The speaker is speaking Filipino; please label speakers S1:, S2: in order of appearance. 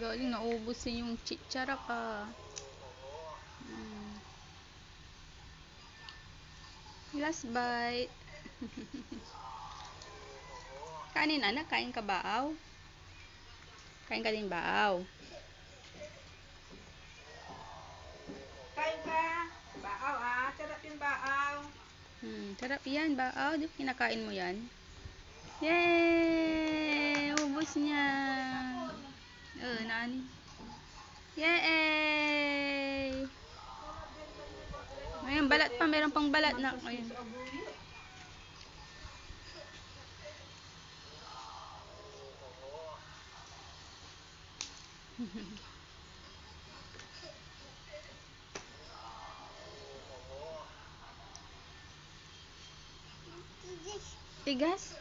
S1: Galing, naubos yung chichara ka. Last bite. Kanin anak, kain ka baaw? Kain ka din baaw?
S2: Kain ka? Baaw sarap yung baaw.
S1: Sarap yan, baaw. Di ba kinakain mo yan? Yay! Ubos niya. Nani? Yay! Ayun, balat pa. Meron pang balat na. Ayun. Tigas?